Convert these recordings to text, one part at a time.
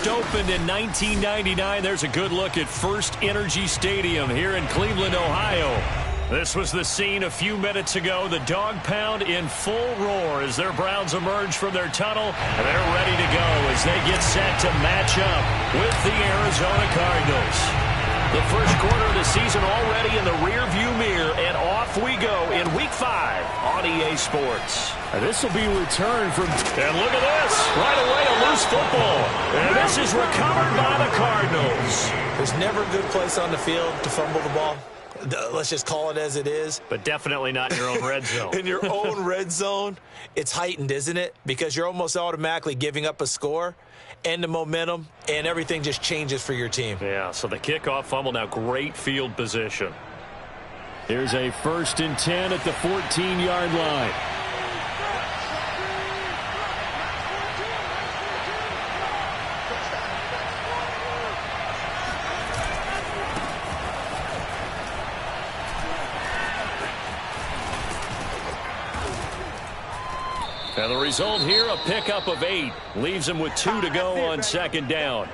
first opened in 1999. There's a good look at First Energy Stadium here in Cleveland, Ohio. This was the scene a few minutes ago. The dog pound in full roar as their Browns emerge from their tunnel. And they're ready to go as they get set to match up with the Arizona Cardinals. The first quarter of the season already in the rearview mirror, and off we go in Week 5 on EA Sports. And this will be returned from... And look at this. Right away, a loose football. And this is recovered by the Cardinals. There's never a good place on the field to fumble the ball. Let's just call it as it is. But definitely not in your own red zone. In your own red zone, it's heightened, isn't it? Because you're almost automatically giving up a score and the momentum, and everything just changes for your team. Yeah, so the kickoff fumble, now great field position. Here's a 1st and 10 at the 14-yard line. And the result here, a pickup of 8. Leaves them with 2 to go on 2nd down.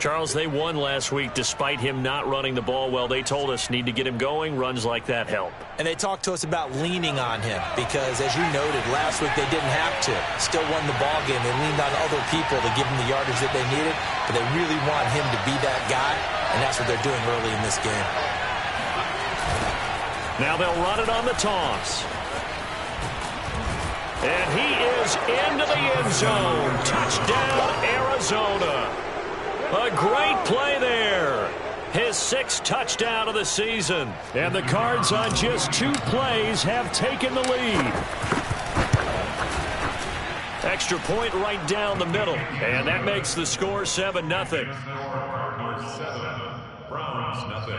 Charles, they won last week despite him not running the ball well. They told us need to get him going. Runs like that help. And they talked to us about leaning on him because, as you noted, last week they didn't have to. Still won the ball game. They leaned on other people to give them the yardage that they needed, but they really want him to be that guy, and that's what they're doing early in this game. Now they'll run it on the toss. And he is into the end zone. Touchdown, Arizona. A great play there. His 6th touchdown of the season. And the Cards on just 2 plays have taken the lead. Extra point right down the middle. And that makes the score 7-0. Browns, nothing.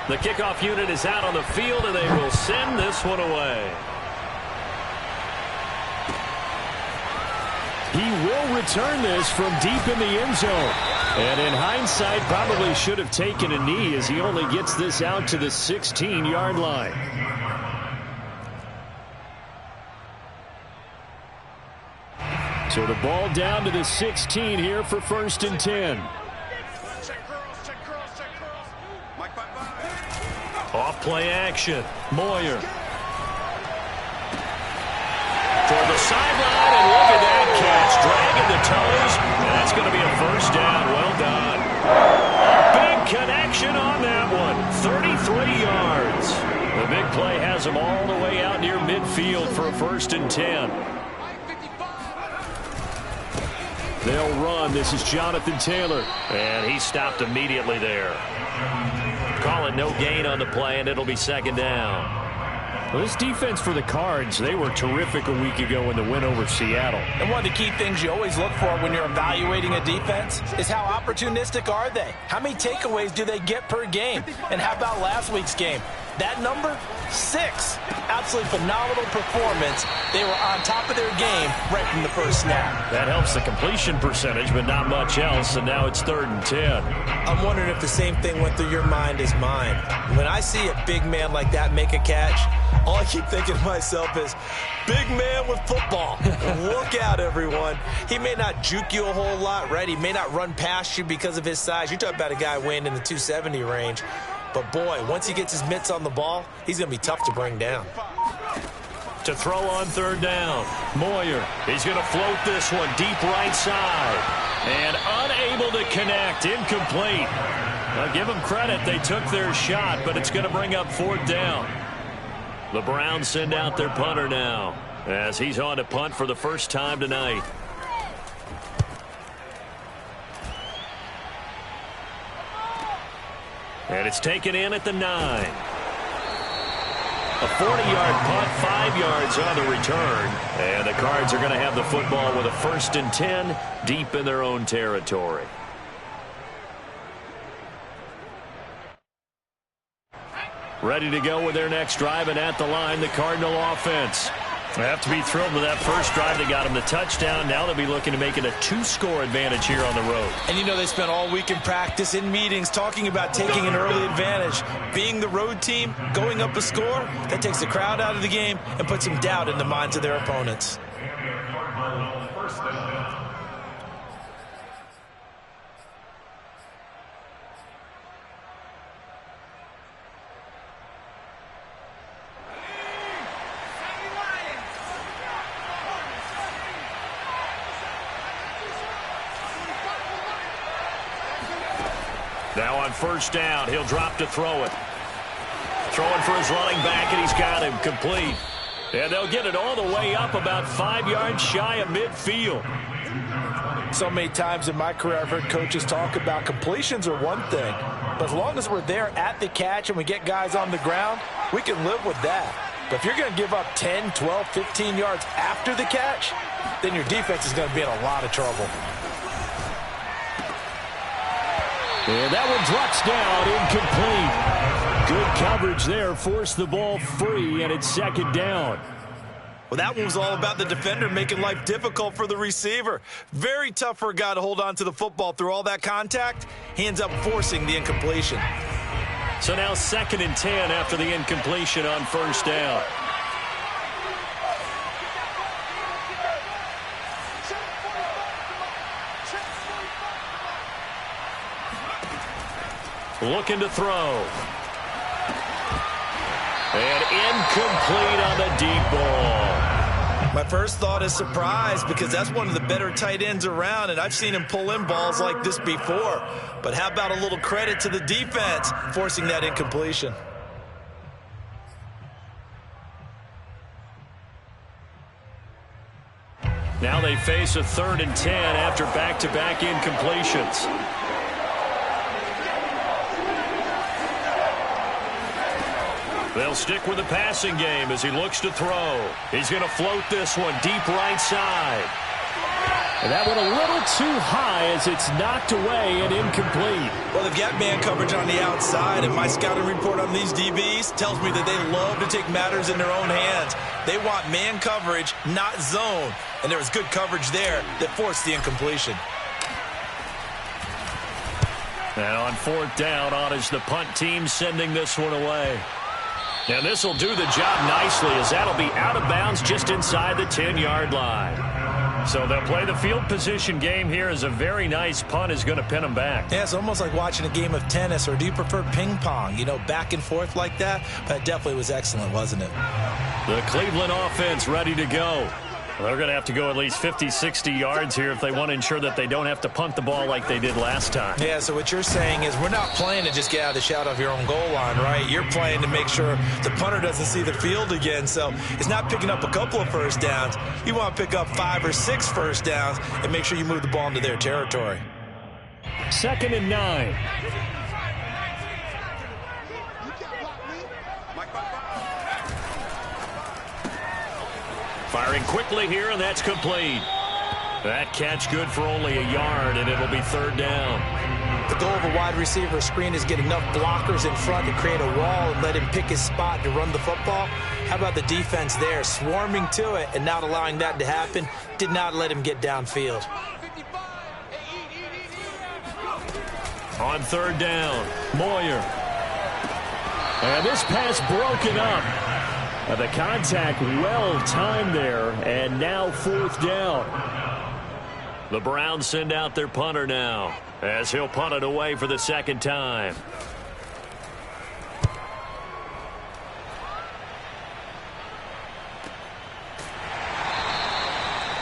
The kickoff unit is out on the field, and they will send this one away. He will return this from deep in the end zone. And in hindsight, probably should have taken a knee as he only gets this out to the 16-yard line. So the ball down to the 16 here for 1st and 10. Off play action. Moyer. Toward the sideline, and look at that catch. Dragging the toes, and that's going to be a 1st down. Well done. A big connection on that one. 33 yards. The big play has them all the way out near midfield for a 1st and 10. They'll run. This is Jonathan Taylor. And he stopped immediately there. Call it no gain on the play, and it'll be 2nd down. Well, this defense for the Cards, they were terrific a week ago in the win over Seattle. And one of the key things you always look for when you're evaluating a defense is how opportunistic are they? How many takeaways do they get per game? And how about last week's game? That number, 6. Absolutely phenomenal performance. They were on top of their game right from the first snap. That helps the completion percentage, but not much else, and now it's 3rd and 10. I'm wondering if the same thing went through your mind as mine. When I see a big man like that make a catch, all I keep thinking to myself is, big man with football. Look out, everyone. He may not juke you a whole lot, right? He may not run past you because of his size. You're talking about a guy weighing in the 270 range. But, boy, once he gets his mitts on the ball, he's going to be tough to bring down. To throw on 3rd down, Moyer. He's going to float this one deep right side. And unable to connect, incomplete. Now, give them credit. They took their shot, but it's going to bring up 4th down. The Browns send out their punter now as he's on to punt for the first time tonight. And it's taken in at the 9. A 40-yard punt, 5 yards on the return. And the Cards are going to have the football with a 1st and 10 deep in their own territory. Ready to go with their next drive, and at the line, the Cardinal offense. They have to be thrilled with that first drive that got them the touchdown. Now they'll be looking to make it a 2-score advantage here on the road. And you know they spent all week in practice, in meetings, talking about taking an early advantage. Being the road team, going up a score, that takes the crowd out of the game and puts some doubt in the minds of their opponents. Now on first down, he'll drop to throw it. Throwing for his running back, and he's got him complete. And they'll get it all the way up about 5 yards shy of midfield. So many times in my career, I've heard coaches talk about completions are one thing. But as long as we're there at the catch and we get guys on the ground, we can live with that. But if you're going to give up 10, 12, 15 yards after the catch, then your defense is going to be in a lot of trouble. And that one drops down, incomplete. Good coverage there, forced the ball free, and it's second down. Well, that one was all about the defender making life difficult for the receiver. Very tough for a guy to hold on to the football through all that contact. He ends up forcing the incompletion. So now 2nd and 10 after the incompletion on first down. Looking to throw. And incomplete on the deep ball. My first thought is surprise because that's one of the better tight ends around, and I've seen him pull in balls like this before. But how about a little credit to the defense forcing that incompletion? Now they face a 3rd and 10 after back-to-back incompletions. They'll stick with the passing game as he looks to throw. He's going to float this one deep right side. And that went a little too high as it's knocked away and incomplete. Well, they've got man coverage on the outside, and my scouting report on these DBs tells me that they love to take matters in their own hands. They want man coverage, not zone. And there was good coverage there that forced the incompletion. And on 4th down, on is the punt team sending this one away. And this will do the job nicely as that'll be out of bounds just inside the 10-yard line. So they'll play the field position game here as a very nice punt is going to pin them back. Yeah, it's almost like watching a game of tennis, or do you prefer ping pong? You know, back and forth like that? But it definitely was excellent, wasn't it? The Cleveland offense ready to go. They're going to have to go at least 50, 60 yards here if they want to ensure that they don't have to punt the ball like they did last time. Yeah, so what you're saying is we're not playing to just get out of the shadow of your own goal line, right? You're playing to make sure the punter doesn't see the field again. So it's not picking up a couple of first downs. You want to pick up 5 or 6 first downs and make sure you move the ball into their territory. 2nd and 9. Firing quickly here, and that's complete. That catch good for only a yard, and it'll be 3rd down. The goal of a wide receiver screen is get enough blockers in front to create a wall and let him pick his spot to run the football. How about the defense there, swarming to it and not allowing that to happen? Did not let him get downfield. On 3rd down, Moyer. And this pass broken up. The contact well timed there, and now 4th down. The Browns send out their punter now as he'll punt it away for the 2nd time.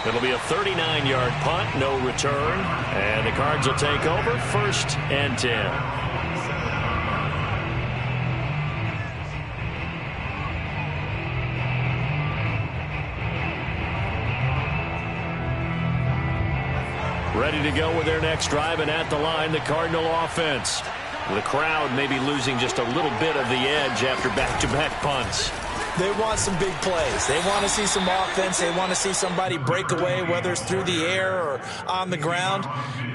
It'll be a 39-yard punt, no return, and the Cards will take over 1st and 10. Ready to go with their next drive, and at the line, the Cardinal offense. The crowd may be losing just a little bit of the edge after back-to-back punts. They want some big plays. They want to see some offense. They want to see somebody break away, whether it's through the air or on the ground.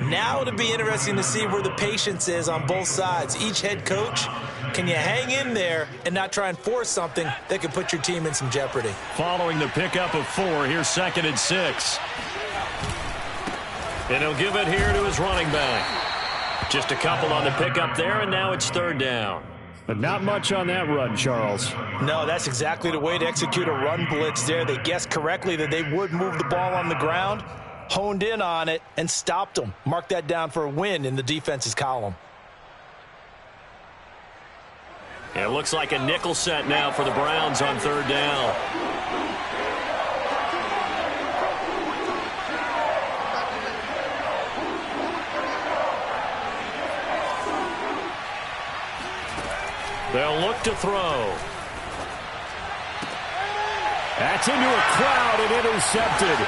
Now it'll be interesting to see where the patience is on both sides. Each head coach, can you hang in there and not try and force something that could put your team in some jeopardy? Following the pickup of 4, here's 2nd and 6. And he'll give it here to his running back. Just a couple on the pickup there, and now it's 3rd down. But not much on that run, Charles. No, that's exactly the way to execute a run blitz there. They guessed correctly that they would move the ball on the ground, honed in on it, and stopped them. Mark that down for a win in the defense's column. It looks like a nickel set now for the Browns on 3rd down. They'll look to throw. That's into a crowd and intercepted.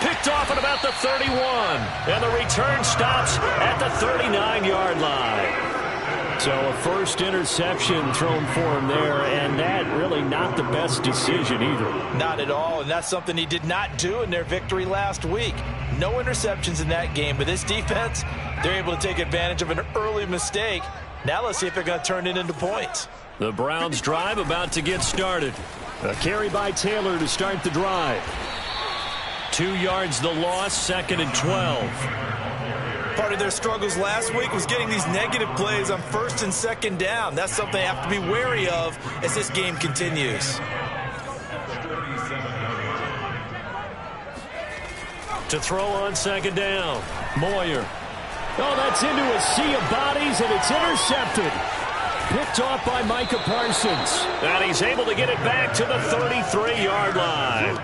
Picked off at about the 31. And the return stops at the 39-yard line. So a first interception thrown for him there, and that really not the best decision either. Not at all, and that's something he did not do in their victory last week. No interceptions in that game, but this defense, they're able to take advantage of an early mistake. Now let's see if they're going to turn it into points. The Browns drive about to get started. A carry by Taylor to start the drive. 2 yards the loss, 2nd and 12. Part of their struggles last week was getting these negative plays on 1st and 2nd down. That's something they have to be wary of as this game continues. To throw on 2nd down, Moyer. Oh, that's into a sea of bodies, and it's intercepted. Picked off by Micah Parsons. And he's able to get it back to the 33-yard line.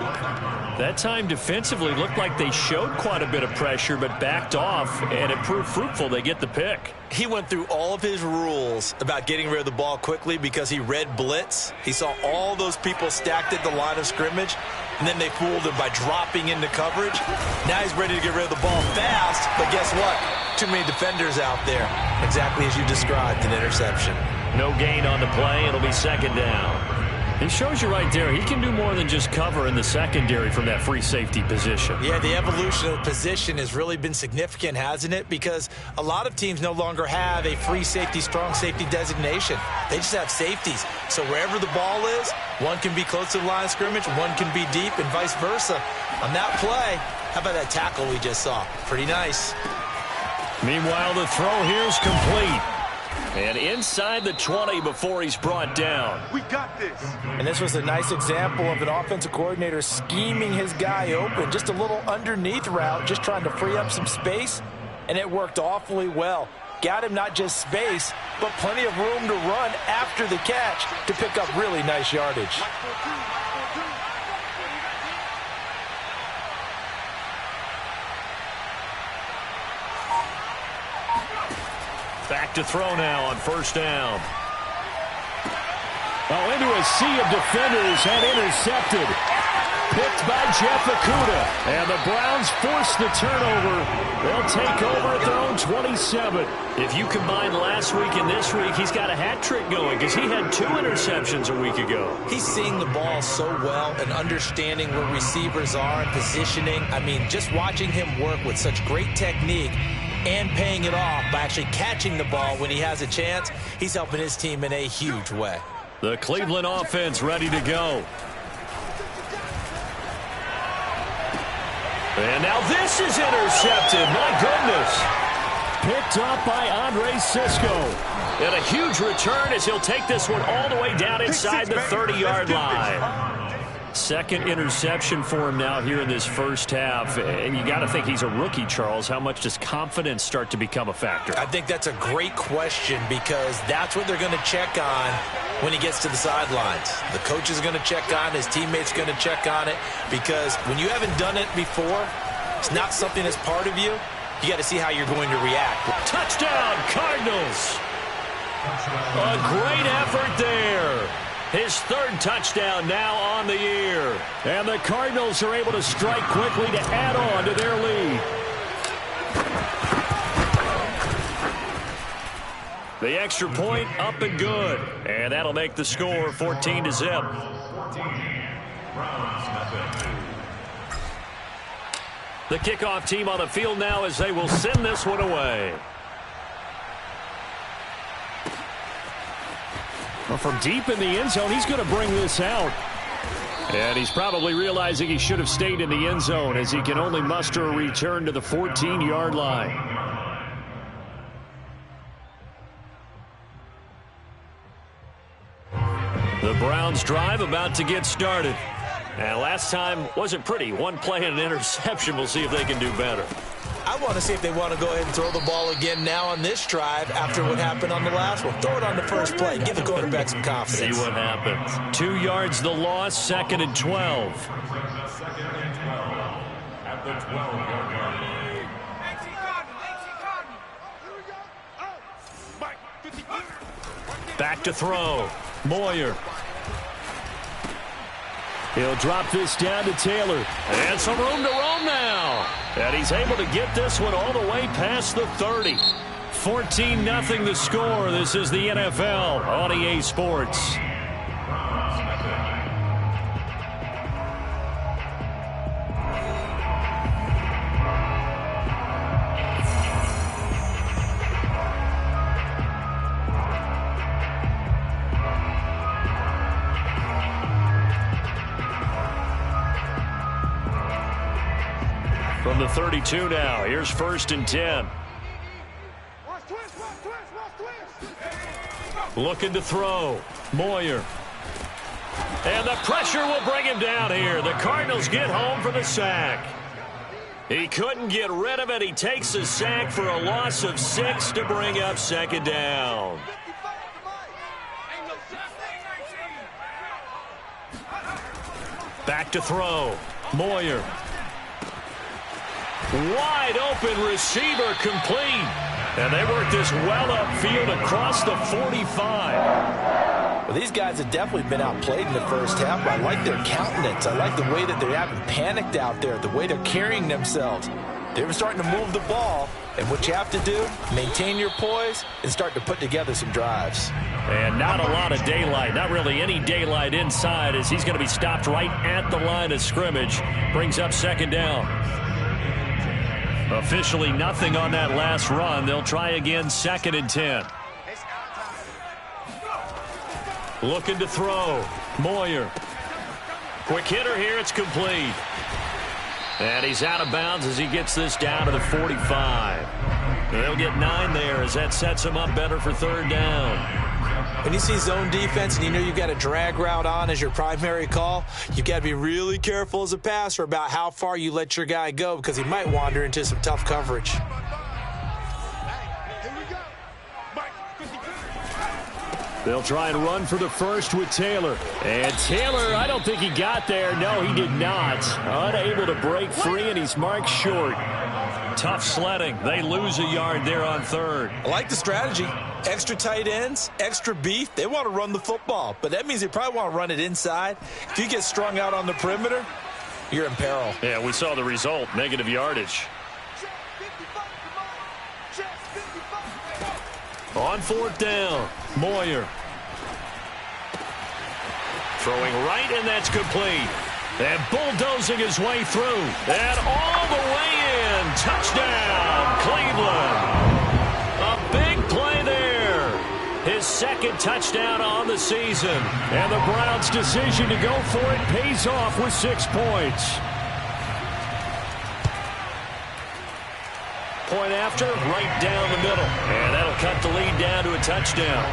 That time defensively looked like they showed quite a bit of pressure, but backed off, and it proved fruitful. They get the pick. He went through all of his rules about getting rid of the ball quickly because he read blitz. He saw all those people stacked at the line of scrimmage, and then they fooled him by dropping into coverage. Now he's ready to get rid of the ball fast, but guess what? Too many defenders out there. Exactly as you described, an interception. No gain on the play. It'll be 2nd down. It shows you right there, he can do more than just cover in the secondary from that free safety position. Yeah, the evolution of the position has really been significant, hasn't it? Because a lot of teams no longer have a free safety, strong safety designation. They just have safeties. So wherever the ball is, one can be close to the line of scrimmage, one can be deep, and vice versa. On that play, how about that tackle we just saw? Pretty nice. Meanwhile, the throw here's complete. And inside the 20 before he's brought down. We got this. And this was a nice example of an offensive coordinator scheming his guy open. Just a little underneath route, just trying to free up some space. And it worked awfully well. Got him not just space, but plenty of room to run after the catch to pick up really nice yardage. Back to throw now on 1st down. Oh, into a sea of defenders and intercepted. Picked by Jeff Okudah. And the Browns force the turnover. They'll take over at their own 27. If you combine last week and this week, he's got a hat trick going because he had 2 interceptions a week ago. He's seeing the ball so well and understanding where receivers are and positioning. I mean, just watching him work with such great technique and paying it off by actually catching the ball when he has a chance, he's helping his team in a huge way. The Cleveland offense ready to go. And now this is intercepted. My goodness. Picked up by Andre Cisco. And a huge return as he'll take this one all the way down inside the 30-yard line. 2nd interception for him now here in this first half. And you got to think he's a rookie, Charles. How much does confidence start to become a factor? I think that's a great question because that's what they're going to check on when he gets to the sidelines. The coach is going to check on, his teammates going to check on it because when you haven't done it before, it's not something that's part of you. You got to see how you're going to react. Touchdown, Cardinals. A great effort there. His 3rd touchdown now on the year. And the Cardinals are able to strike quickly to add on to their lead. The extra point up and good. And that'll make the score 14-0. The kickoff team on the field now as they will send this one away. Well, from deep in the end zone, he's going to bring this out. And he's probably realizing he should have stayed in the end zone as he can only muster a return to the 14-yard line. The Browns drive about to get started. And last time wasn't pretty. One play and an interception. We'll see if they can do better. I want to see if they want to go ahead and throw the ball again now on this drive after what happened on the last one. Throw it on the first play. Give the quarterback some confidence. See what happens. 2 yards the loss, 2nd and 12. Second and 12 at the 12-yard line. Back to throw. Moyer. He'll drop this down to Taylor. And some room to roam now. And he's able to get this one all the way past the 30. 14-0 the score. This is the NFL on EA Sports. From the 32 now, here's 1st and 10. Looking to throw. Moyer. And the pressure will bring him down here. The Cardinals get home for the sack. He couldn't get rid of it. He takes a sack for a loss of 6 to bring up 2nd down. Back to throw. Moyer. Wide open receiver complete. And they work this well upfield across the 45. Well, these guys have definitely been outplayed in the first half, but I like their countenance. I like the way that they haven't panicked out there, the way they're carrying themselves. They were starting to move the ball, and what you have to do, maintain your poise and start to put together some drives. And not a lot of daylight, not really any daylight inside as he's going to be stopped right at the line of scrimmage. Brings up 2nd down. Officially nothing on that last run. They'll try again, 2nd and 10. Looking to throw. Moyer. Quick hitter here. It's complete. And he's out of bounds as he gets this down to the 45. They'll get 9 there as that sets him up better for 3rd down. When you see zone defense and you know you've got a drag route on as your primary call, you've got to be really careful as a passer about how far you let your guy go because he might wander into some tough coverage. They'll try and run for the first with Taylor. And Taylor, I don't think he got there. No, he did not. Unable to break free, and he's marked short. Tough sledding. They lose a yard there on 3rd. I like the strategy. Extra tight ends, extra beef. They want to run the football, but that means they probably want to run it inside. If you get strung out on the perimeter, you're in peril. Yeah, we saw the result, negative yardage. On 4th down, Moyer. Throwing right, and that's complete. And bulldozing his way through. And all the way in. Touchdown, Cleveland. A big play there. His 2nd touchdown on the season. And the Browns' decision to go for it pays off with 6 points. Point after, right down the middle. And that'll cut the lead down to a touchdown.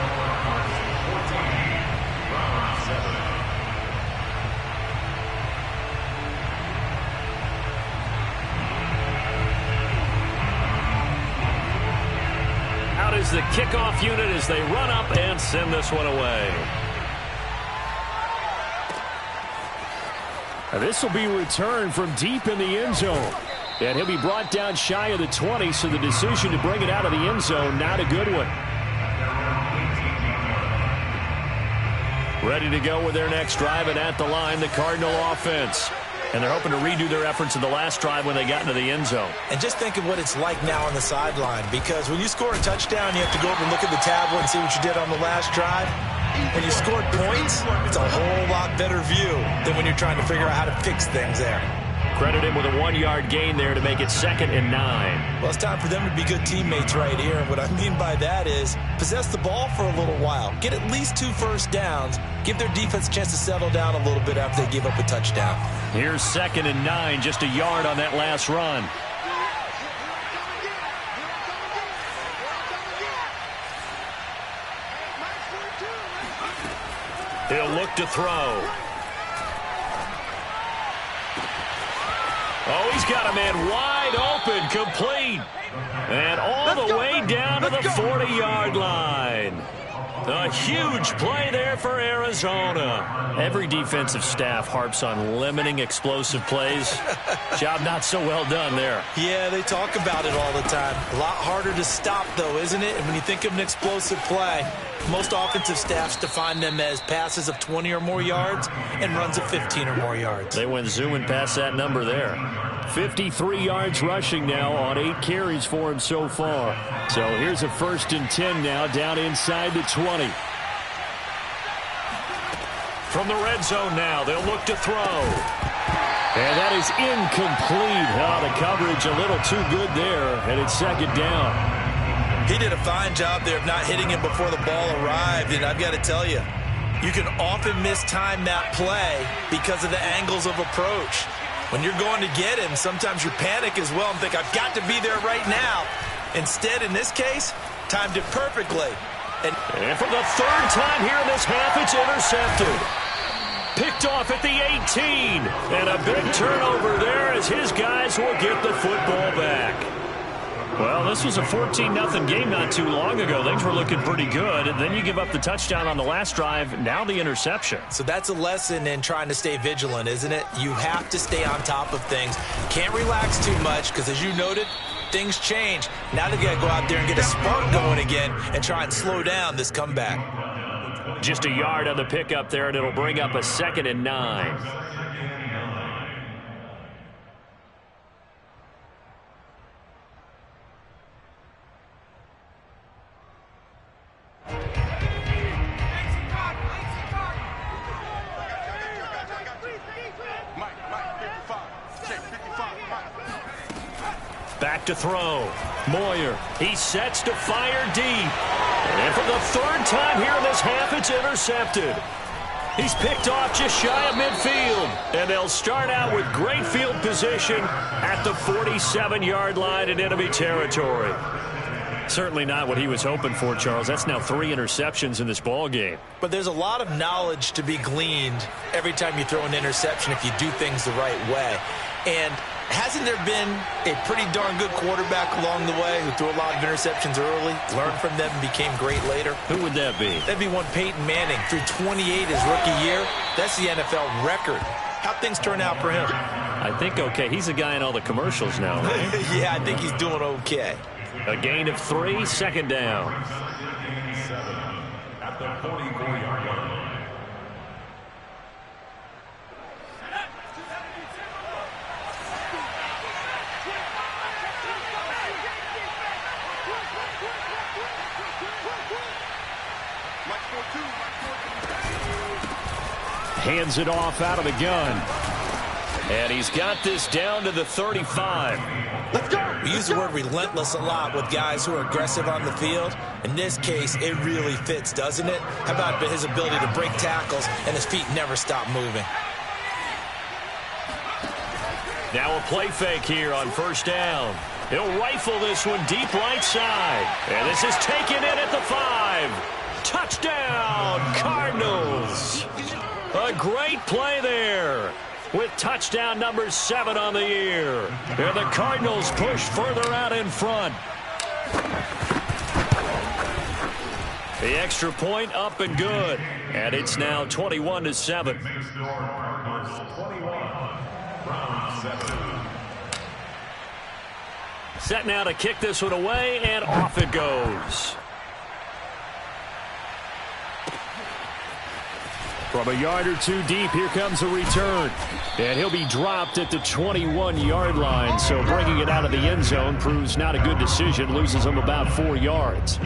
Out is the kickoff unit as they run up and send this one away. Now this will be returned from deep in the end zone. And he'll be brought down shy of the 20, so the decision to bring it out of the end zone, not a good one. Ready to go with their next drive, and at the line, the Cardinal offense. And they're hoping to redo their efforts in the last drive when they got into the end zone. And just think of what it's like now on the sideline, because when you score a touchdown, you have to go over and look at the tablet and see what you did on the last drive. When you scored points, it's a whole lot better view than when you're trying to figure out how to fix things there. Credit him with a 1-yard gain there to make it 2nd and 9. Well, it's time for them to be good teammates right here. And what I mean by that is possess the ball for a little while. Get at least 2 first downs. Give their defense a chance to settle down a little bit after they give up a touchdown. Here's 2nd and 9, just a yard on that last run. He'll look to throw. Oh, he's got a man wide open, complete. And all the way down to the 40-yard line. A huge play there for Arizona. Every defensive staff harps on limiting explosive plays. Job not so well done there. Yeah, they talk about it all the time. A lot harder to stop, though, isn't it? And when you think of an explosive play, most offensive staffs define them as passes of 20 or more yards and runs of 15 or more yards. They went zooming past that number there. 53 yards rushing now on 8 carries for him so far. So here's a 1st and 10 now, down inside the 20. From the red zone now, they'll look to throw. And that is incomplete. Oh, the coverage a little too good there, and it's 2nd down. He did a fine job there of not hitting him before the ball arrived, and I've got to tell you, you can often mistime that play because of the angles of approach. When you're going to get him, sometimes you panic as well and think, I've got to be there right now. Instead, in this case, timed it perfectly. And for the 3rd time here in this half, it's intercepted. Picked off at the 18. And a big turnover there as his guys will get the football back. Well, this was a 14-0 game not too long ago. Things were looking pretty good. And then you give up the touchdown on the last drive. Now the interception. So that's a lesson in trying to stay vigilant, isn't it? You have to stay on top of things. Can't relax too much because, as you noted, things change. Now they've got to go out there and get a spark going again and try and slow down this comeback. Just a yard on the pickup there, and it'll bring up a 2nd and 9. Back to throw. Moyer. He sets to fire deep. And for the 3rd time here in this half, it's intercepted. He's picked off just shy of midfield. And they'll start out with great field position at the 47-yard line in enemy territory. Certainly not what he was hoping for, Charles. That's now 3 interceptions in this ball game. But there's a lot of knowledge to be gleaned every time you throw an interception if you do things the right way. And hasn't there been a pretty darn good quarterback along the way who threw a lot of interceptions early, learned from them, and became great later? Who would that be? That'd be one Peyton Manning. Threw 28 his rookie year. That's the NFL record. How'd things turn out for him? I think okay. He's a guy in all the commercials now, right? Yeah, I think he's doing okay. A gain of 3, 2nd down. At the 44-yard line. Hands it off out of the gun. And he's got this down to the 35. Let's go. We use the word relentless a lot with guys who are aggressive on the field. In this case, it really fits, doesn't it? How about his ability to break tackles and his feet never stop moving? Now a play fake here on 1st down. He'll rifle this one deep right side. And this is taken in at the 5. Touchdown, Cardinals. A great play there with touchdown number 7 on the year. And the Cardinals push further out in front. The extra point up and good. And it's now 21-7. Set now to kick this one away, and off it goes. From a yard or two deep, here comes a return. And he'll be dropped at the 21-yard line. So bringing it out of the end zone proves not a good decision. Loses him about 4 yards.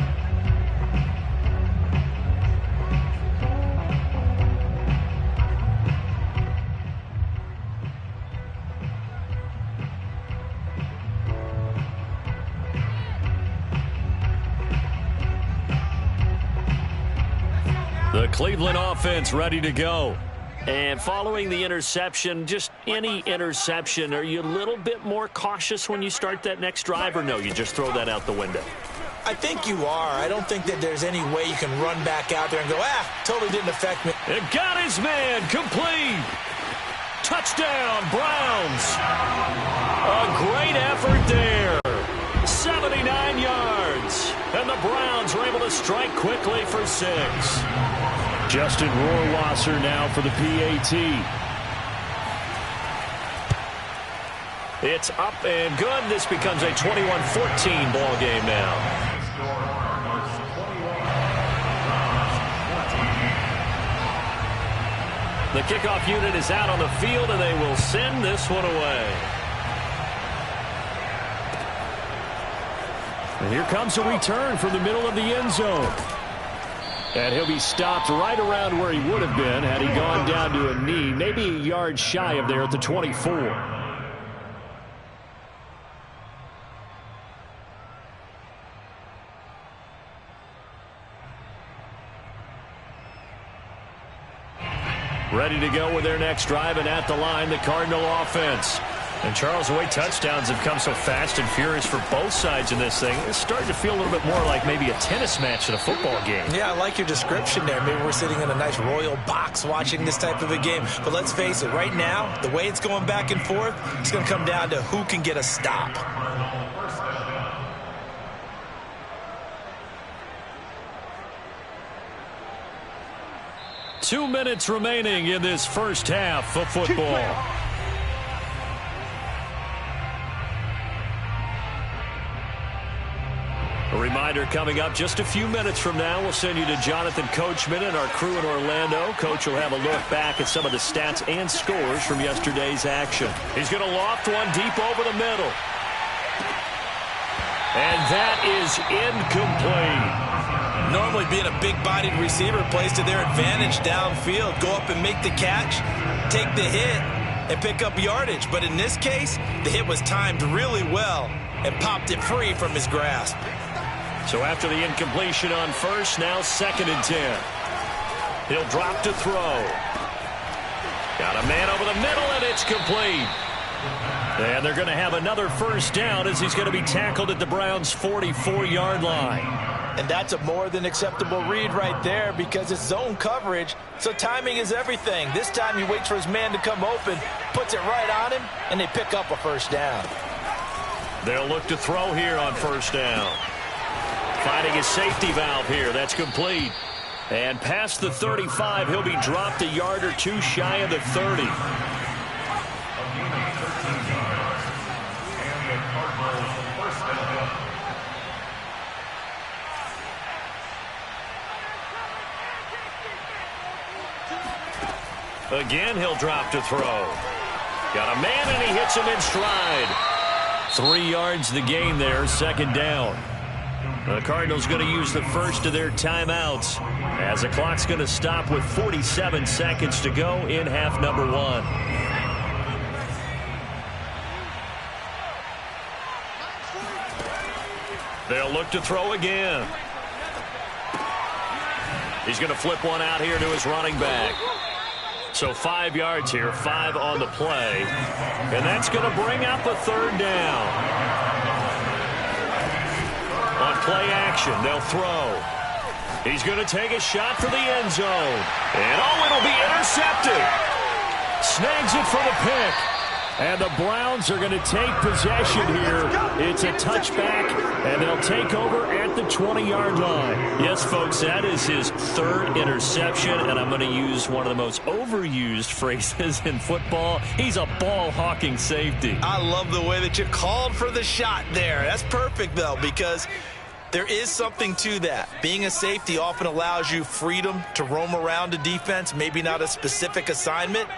The Cleveland offense ready to go. And following the interception, just any interception, are you a little bit more cautious when you start that next drive, or no, you just throw that out the window? I think you are. I don't think that there's any way you can run back out there and go, totally didn't affect me. It got his man complete. Touchdown, Browns. A great effort there. 79 yards. And the Browns were able to strike quickly for 6. Justin Rohrwasser now for the PAT. It's up and good. This becomes a 21-14 ball game now. The kickoff unit is out on the field, and they will send this one away. And here comes a return from the middle of the end zone. And he'll be stopped right around where he would have been had he gone down to a knee, maybe a yard shy of there at the 24. Ready to go with their next drive, and at the line, the Cardinal offense. And, Charles, the way touchdowns have come so fast and furious for both sides in this thing, it's starting to feel a little bit more like maybe a tennis match in a football game. Yeah, I like your description there. Maybe we're sitting in a nice royal box watching this type of a game. But let's face it, right now, the way it's going back and forth, it's going to come down to who can get a stop. Two minutes remaining in this first half of football. A reminder coming up just a few minutes from now, we'll send you to Jonathan Coachman and our crew in Orlando. Coach will have a look back at some of the stats and scores from yesterday's action. He's going to loft one deep over the middle. And that is incomplete. Normally being a big-bodied receiver plays to their advantage downfield. Go up and make the catch, take the hit, and pick up yardage. But in this case, the hit was timed really well and popped it free from his grasp. So after the incompletion on first, now 2nd and 10. He'll drop to throw. Got a man over the middle, and it's complete. And they're going to have another first down as he's going to be tackled at the Browns' 44-yard line. And that's a more than acceptable read right there because it's zone coverage, so timing is everything. This time he waits for his man to come open, puts it right on him, and they pick up a first down. They'll look to throw here on first down. Finding his safety valve here. That's complete. And past the 35, he'll be dropped a yard or two shy of the 30. Again, he'll drop to throw. Got a man, and he hits him in stride. 3 yards the gain there, 2nd down. The Cardinals going to use the first of their timeouts as the clock's going to stop with 47 seconds to go in half number 1. They'll look to throw again. He's going to flip one out here to his running back. So 5 yards here, 5 on the play. And that's going to bring up a 3rd down. On play action, they'll throw. He's going to take a shot for the end zone. And, it'll be intercepted. Snags it for the pick. And the Browns are going to take possession here. It's a touchback, and they'll take over at the 20-yard line. Yes, folks, that is his 3rd interception, and I'm going to use one of the most overused phrases in football. He's a ball-hawking safety. I love the way that you called for the shot there. That's perfect, though, because There is something to that. Being a safety often allows you freedom to roam around a defense, maybe not a specific assignment.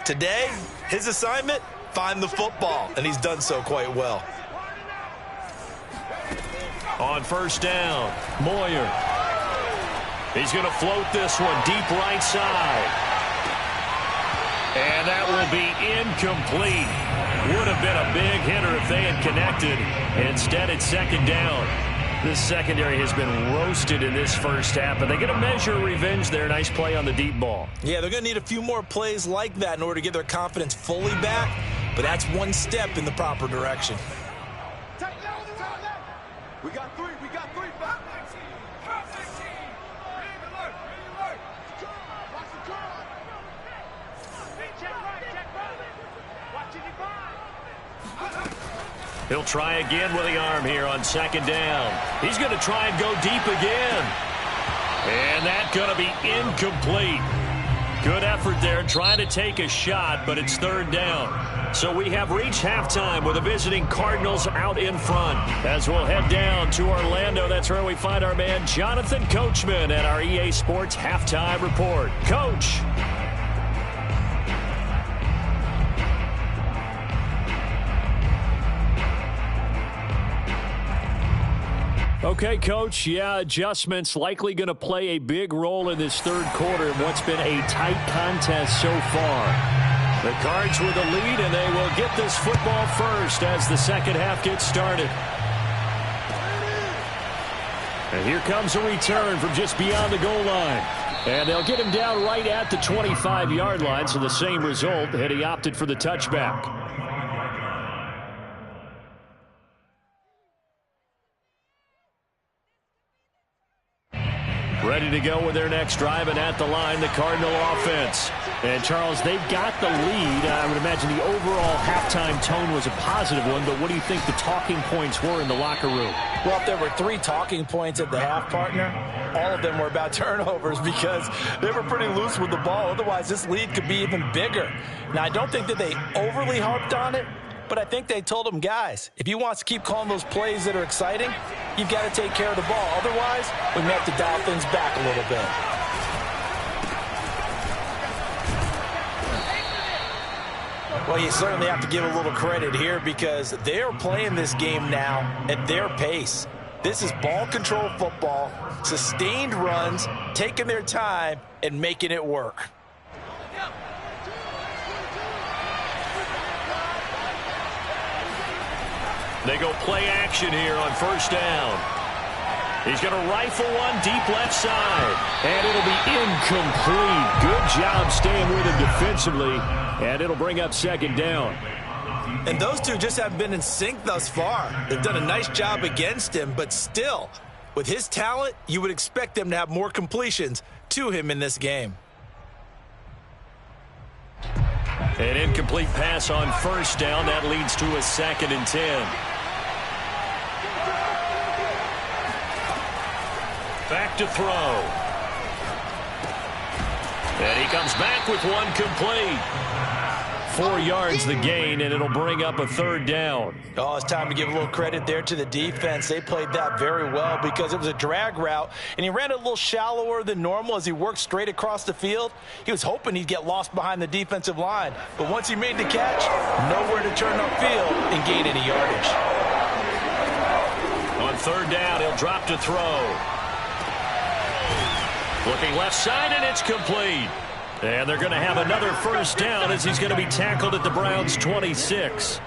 Today, his assignment, find the football, and he's done so quite well. On first down, Moyer. He's going to float this one deep right side. And that will be incomplete. Would have been a big hitter if they had connected. Instead, it's second down. This secondary has been roasted in this first half, but they get a measure of revenge there. Nice play on the deep ball. Yeah, they're going to need a few more plays like that in order to get their confidence fully back, but that's one step in the proper direction. We got three. Back. He'll try again with the arm here on second down. He's going to try and go deep again. And that's going to be incomplete. Good effort there trying to take a shot, but it's third down. So we have reached halftime with the visiting Cardinals out in front. As we'll head down to Orlando, that's where we find our man Jonathan Coachman at our EA Sports Halftime Report. Coach. Okay, Coach, yeah, adjustments likely going to play a big role in this third quarter in what's been a tight contest so far. The Cards with the lead, and they will get this football first as the second half gets started. And here comes a return from just beyond the goal line. And they'll get him down right at the 25-yard line, so the same result had he opted for the touchback. Ready to go with their next drive, and at the line, the Cardinal offense. And, Charles, they've got the lead. I would imagine the overall halftime tone was a positive one, but what do you think the talking points were in the locker room? Well, if there were 3 talking points at the half, partner, all of them were about turnovers because they were pretty loose with the ball. Otherwise, this lead could be even bigger. Now, I don't think that they overly harped on it, but I think they told them, guys, if you want to keep calling those plays that are exciting, you've got to take care of the ball. Otherwise, we may have to dial things back a little bit. Well, you certainly have to give a little credit here because they're playing this game now at their pace. This is ball control football, sustained runs, taking their time, and making it work. They go play action here on first down. He's going to rifle one deep left side. And it'll be incomplete. Good job staying with him defensively. And it'll bring up second down. And those two just haven't been in sync thus far. They've done a nice job against him, but still, with his talent, you would expect them to have more completions to him in this game. An incomplete pass on first down. That leads to a 2nd and 10. Back to throw. And he comes back with one complete. 4 yards the gain, and it'll bring up a third down. Oh, it's time to give a little credit there to the defense. They played that very well because it was a drag route, and he ran it a little shallower than normal as he worked straight across the field. He was hoping he'd get lost behind the defensive line, but once he made the catch, nowhere to turn upfield and gain any yardage. On third down, he'll drop to throw. Looking left side, and it's complete. And they're going to have another first down as he's going to be tackled at the Browns' 26.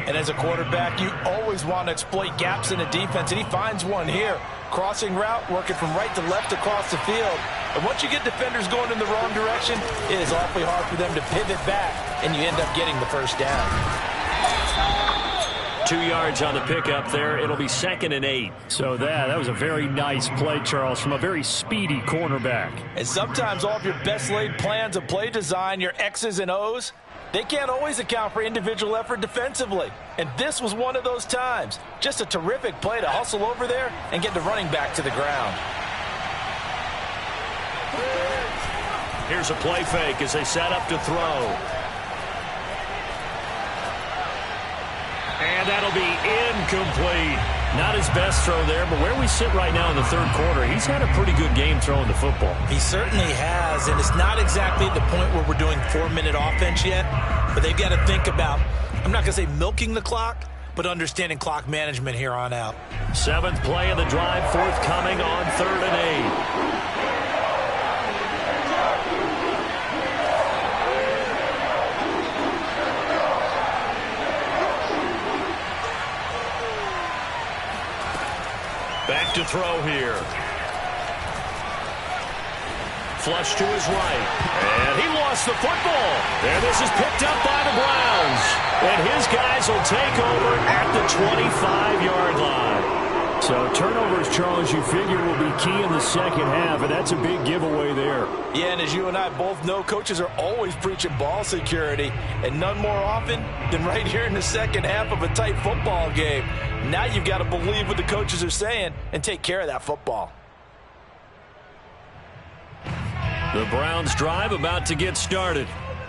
And as a quarterback, you always want to exploit gaps in a defense, and he finds one here. Crossing route, working from right to left across the field. And once you get defenders going in the wrong direction, it is awfully hard for them to pivot back, and you end up getting the first down. 2 yards on the pickup there. It'll be 2nd and 8. So that was a very nice play, Charles, from a very speedy cornerback. And sometimes all of your best laid plans of play design, your X's and O's, they can't always account for individual effort defensively. And this was one of those times. Just a terrific play to hustle over there and get the running back to the ground. Here's a play fake as they set up to throw. And that'll be incomplete. Not his best throw there, but where we sit right now in the third quarter, he's had a pretty good game throwing the football. He certainly has, and it's not exactly at the point where we're doing 4-minute offense yet, but they've got to think about, I'm not going to say milking the clock, but understanding clock management here on out. 7th play of the drive forthcoming on 3rd and 8. Back to throw here. Flush to his right. And he lost the football. And this is picked up by the Browns. And his guys will take over at the 25-yard line. So turnovers, Charles, you figure will be key in the second half, and that's a big giveaway there. Yeah, and as you and I both know, coaches are always preaching ball security, and none more often than right here in the second half of a tight football game. Now you've got to believe what the coaches are saying and take care of that football. The Browns drive about to get started.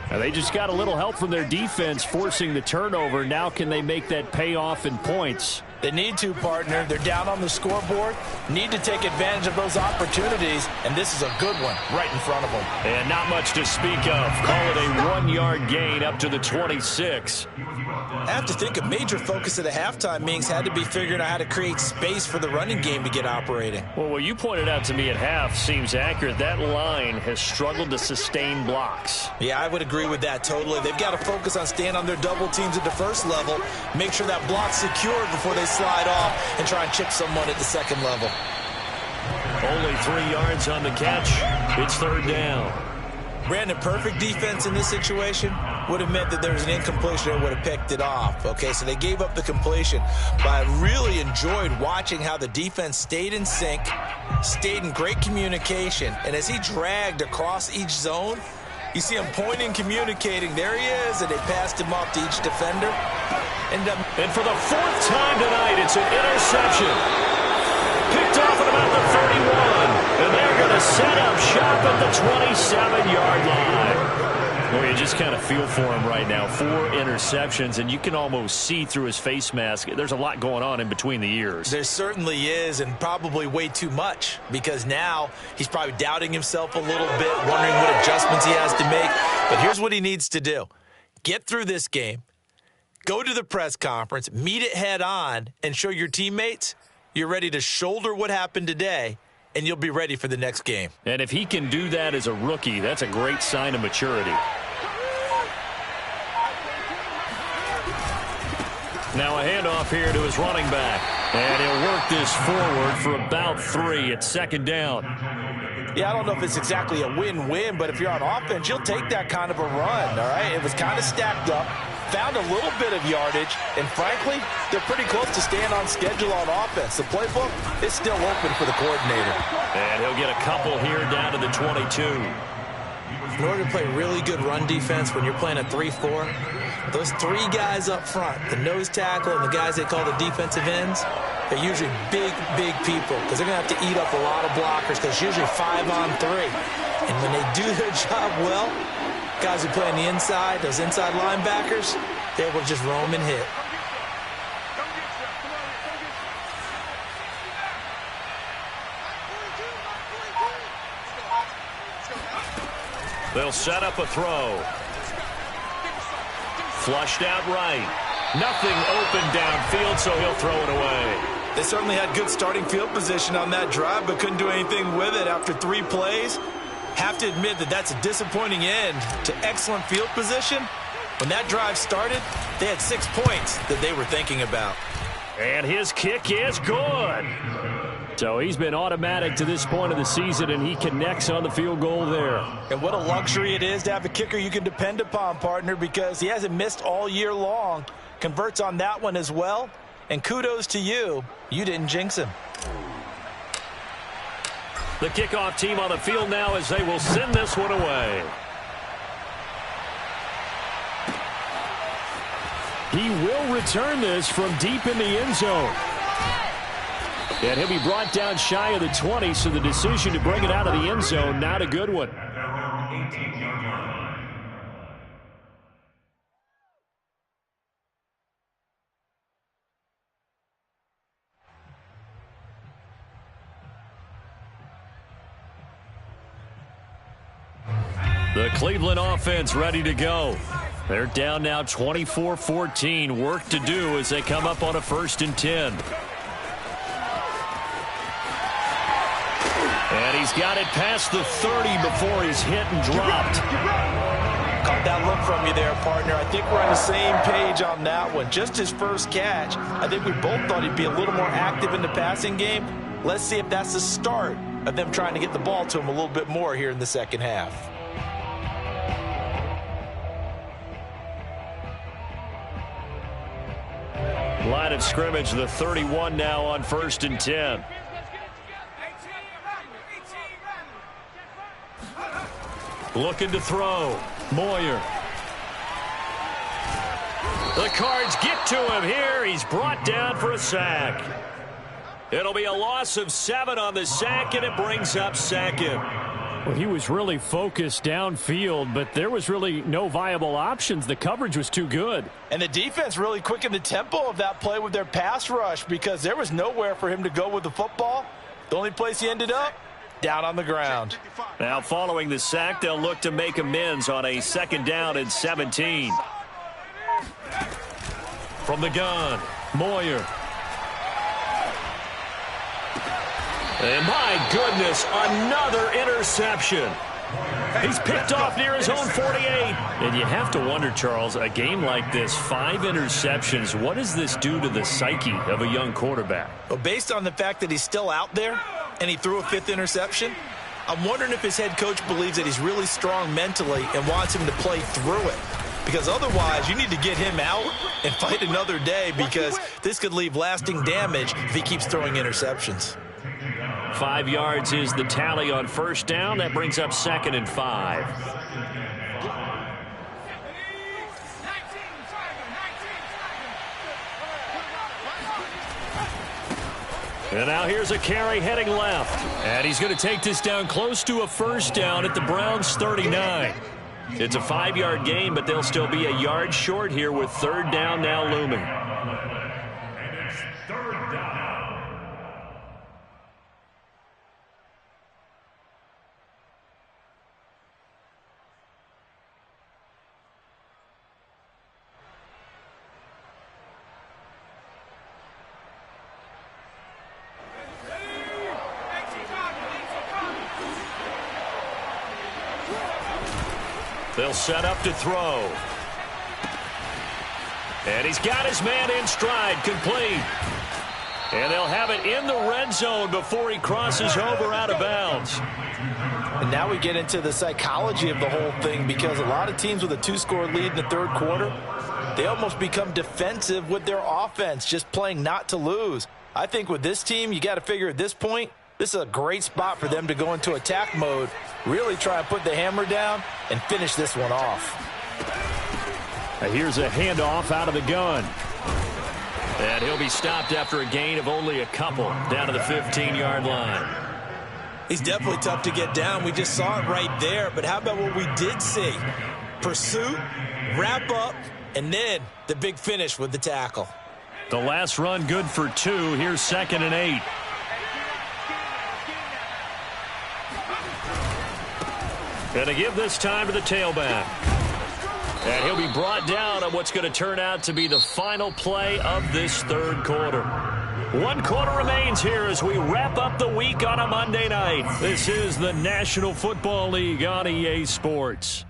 Now they just got a little help from their defense forcing the turnover. Now can they make that pay off in points? They need to, partner. They're down on the scoreboard, need to take advantage of those opportunities, and this is a good one right in front of them. And not much to speak of. Call it a 1-yard gain up to the 26. I have to think a major focus of the halftime meetings had to be figuring out how to create space for the running game to get operating. Well, what you pointed out to me at half seems accurate. That line has struggled to sustain blocks. Yeah, I would agree with that totally. They've got to focus on staying on their double teams at the first level, make sure that block's secured before they slide off and try and chip someone at the second level. Only 3 yards on the catch. It's 3rd down. Brandon, perfect defense in this situation would have meant that there was an incompletion and would have picked it off. Okay, so they gave up the completion. But I really enjoyed watching how the defense stayed in sync, stayed in great communication, and as he dragged across each zone, you see him pointing, communicating. There he is, and they passed him off to each defender. And for the 4th time tonight, it's an interception. Picked off at about the 31. And they're going to set up shop at the 27-yard line. Well, you just kind of feel for him right now. 4 interceptions, and you can almost see through his face mask. There's a lot going on in between the ears. There certainly is, and probably way too much, because now he's probably doubting himself a little bit, wondering what adjustments he has to make. But here's what he needs to do. Get through this game, go to the press conference, meet it head on, and show your teammates you're ready to shoulder what happened today, and you'll be ready for the next game. And if he can do that as a rookie, that's a great sign of maturity. Now a handoff here to his running back. And he'll work this forward for about 3 at 2nd down. Yeah, I don't know if it's exactly a win-win, but if you're on offense, you'll take that kind of a run, all right? It was kind of stacked up, found a little bit of yardage, and frankly, they're pretty close to staying on schedule on offense. The playbook is still open for the coordinator. And he'll get a couple here down to the 22. In order to play really good run defense when you're playing a 3-4, those 3 guys up front, the nose tackle and the guys they call the defensive ends, they're usually big, big people because they're going to have to eat up a lot of blockers because it's usually 5-on-3. And when they do their job well, guys who play on the inside, those inside linebackers, they're able to just roam and hit. They'll set up a throw. Flushed out right. Nothing open downfield, so he'll throw it away. They certainly had good starting field position on that drive, but couldn't do anything with it after 3 plays. Have to admit that that's a disappointing end to excellent field position. When that drive started, they had 6 points that they were thinking about. And his kick is good. So he's been automatic to this point of the season, and he connects on the field goal there. And what a luxury it is to have a kicker you can depend upon, partner, because he hasn't missed all year long. Converts on that one as well. And kudos to you. You didn't jinx him. The kickoff team on the field now as they will send this one away. He will return this from deep in the end zone. And he'll be brought down shy of the 20, so the decision to bring it out of the end zone, not a good one. The Cleveland offense ready to go. They're down now 24-14. Work to do as they come up on a 1st and 10. And he's got it past the 30 before he's hit and dropped. Caught that look from you there, partner. I think we're on the same page on that one. Just his first catch. I think we both thought he'd be a little more active in the passing game. Let's see if that's the start of them trying to get the ball to him a little bit more here in the second half. Line of scrimmage, the 31 now on 1st and 10. Looking to throw. Moyer. The Cards get to him here. He's brought down for a sack. It'll be a loss of 7 on the sack, and it brings up 2nd. Well, he was really focused downfield, but there was really no viable options. The coverage was too good. And the defense really quickened the tempo of that play with their pass rush because there was nowhere for him to go with the football. The only place he ended up, down on the ground. Now following the sack, they'll look to make amends on a 2nd down and 17. From the gun, Moyer. And my goodness, another interception. He's picked off near his own 48. And you have to wonder, Charles, a game like this, 5 interceptions, what does this do to the psyche of a young quarterback? Well, based on the fact that he's still out there and he threw a 5th interception, I'm wondering if his head coach believes that he's really strong mentally and wants him to play through it. Because otherwise, you need to get him out and fight another day because this could leave lasting damage if he keeps throwing interceptions. 5 yards is the tally on 1st down. That brings up 2nd and 5. And now here's a carry heading left. And he's going to take this down close to a 1st down at the Browns' 39. It's a 5-yard gain, but they'll still be a yard short here with 3rd down now looming. And it's 3rd down. They'll set up to throw. And he's got his man in stride, complete. And they'll have it in the red zone before he crosses over out of bounds. And now we get into the psychology of the whole thing because a lot of teams with a 2-score lead in the 3rd quarter, they almost become defensive with their offense, just playing not to lose. I think with this team, you got to figure at this point, this is a great spot for them to go into attack mode, really try and put the hammer down and finish this one off. Here's a handoff out of the gun. And he'll be stopped after a gain of only a couple down to the 15-yard line. He's definitely tough to get down. We just saw it right there. But how about what we did see? Pursuit, wrap up, and then the big finish with the tackle. The last run good for 2. Here's 2nd and 8. And to give this time to the tailback. And he'll be brought down on what's going to turn out to be the final play of this 3rd quarter. 1 quarter remains here as we wrap up the week on a Monday night. This is the National Football League on EA Sports.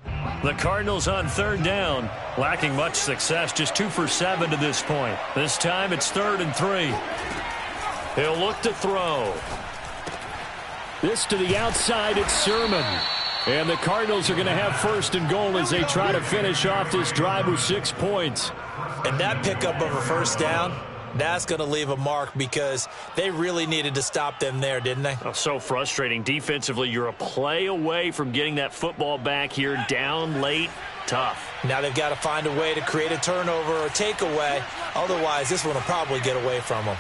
The Cardinals on 3rd down, lacking much success, just 2 for 7 to this point. This time it's 3rd and 3. He'll look to throw. This to the outside, it's Sermon. And the Cardinals are going to have 1st and goal as they try to finish off this drive with 6 points. And that pickup of a 1st down, that's going to leave a mark because they really needed to stop them there, didn't they? Oh, so frustrating. Defensively, you're a play away from getting that football back here down late. Tough. Now they've got to find a way to create a turnover or takeaway. Otherwise, this one will probably get away from them.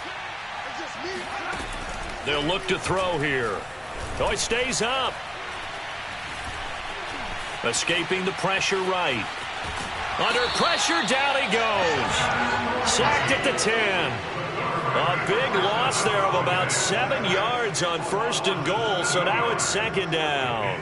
They'll look to throw here. Oh, he stays up. Escaping the pressure right. Under pressure, down he goes. Sacked at the 10. A big loss loss there of about 7 yards on 1st and goal, so now it's 2nd down.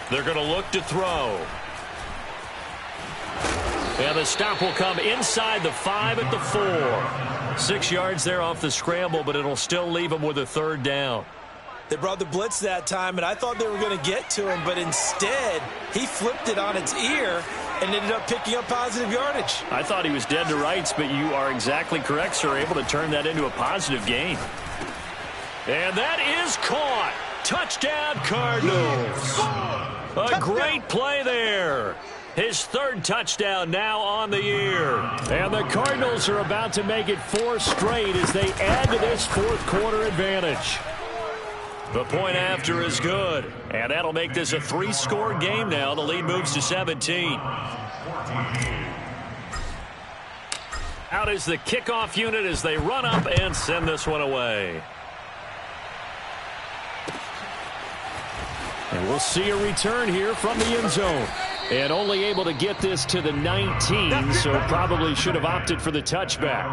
They're going to look to throw. And the stop will come inside the 5 at the 4. 6 yards there off the scramble, but it'll still leave him with a 3rd down. They brought the blitz that time, and I thought they were going to get to him, but instead he flipped it on its ear and ended up picking up positive yardage. I thought he was dead to rights, but you are exactly correct, sir. Able to turn that into a positive gain. And that is caught. Touchdown, Cardinals. A great play there. His 3rd touchdown now on the year. And the Cardinals are about to make it 4 straight as they add to this 4th quarter advantage. The point after is good. And that'll make this a 3-score game now. The lead moves to 17. Out is the kickoff unit as they run up and send this one away. And we'll see a return here from the end zone. And only able to get this to the 19, so probably should have opted for the touchback.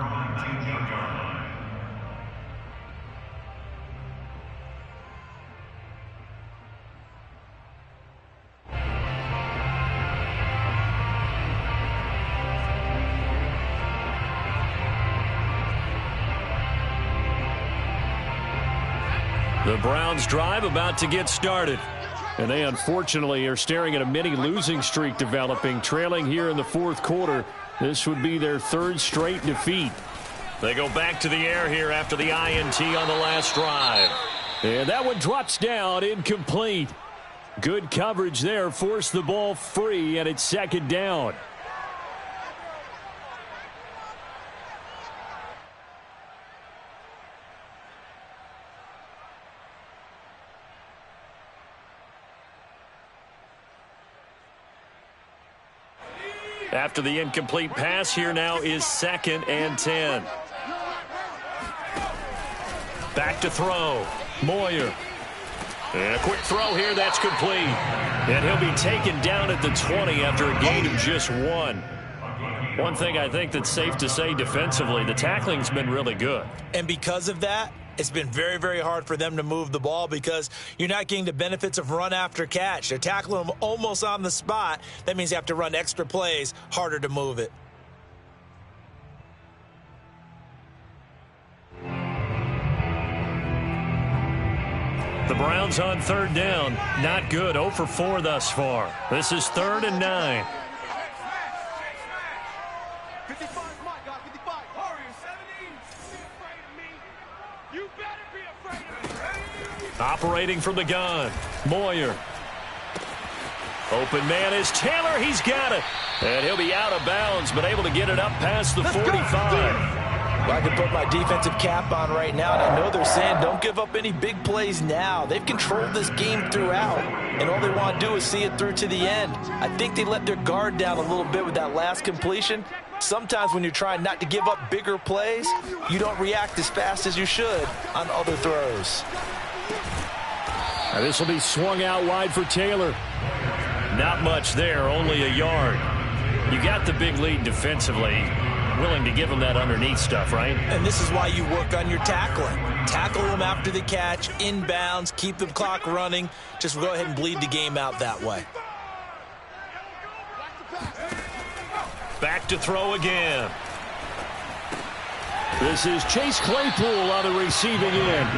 The Browns drive about to get started. And they unfortunately are staring at a mini losing streak developing, trailing here in the 4th quarter. This would be their 3rd straight defeat. They go back to the air here after the INT on the last drive. And that one drops down, incomplete. Good coverage there, forced the ball free, and it's 2nd down. After the incomplete pass, here now is 2nd and 10. Back to throw. Moyer. And a quick throw here, that's complete. And he'll be taken down at the 20 after a gain of just 1. One thing I think that's safe to say defensively, the tackling's been really good. And because of that, it's been very, very hard for them to move the ball because you're not getting the benefits of run after catch. They're tackling them almost on the spot. That means you have to run extra plays, harder to move it. The Browns on 3rd down. Not good. 0 for 4 thus far. This is 3rd and 9. 55, my God, 55. Hurry, 17. Be afraid of me. You better be afraid of me. Operating from the gun. Moyer. Open man is Taylor. He's got it. And he'll be out of bounds, but able to get it up past the 45. Well, I can put my defensive cap on right now, and I know they're saying don't give up any big plays now. They've controlled this game throughout, and all they want to do is see it through to the end. I think they let their guard down a little bit with that last completion. Sometimes when you're trying not to give up bigger plays, you don't react as fast as you should on other throws. Now this will be swung out wide for Taylor. Not much there, only a yard. You got the big lead defensively. Willing to give them that underneath stuff, right? And this is why you work on your tackling. Tackle them after the catch, inbounds, keep the clock running. Just go ahead and bleed the game out that way. Back to throw again. This is Chase Claypool on the receiving end.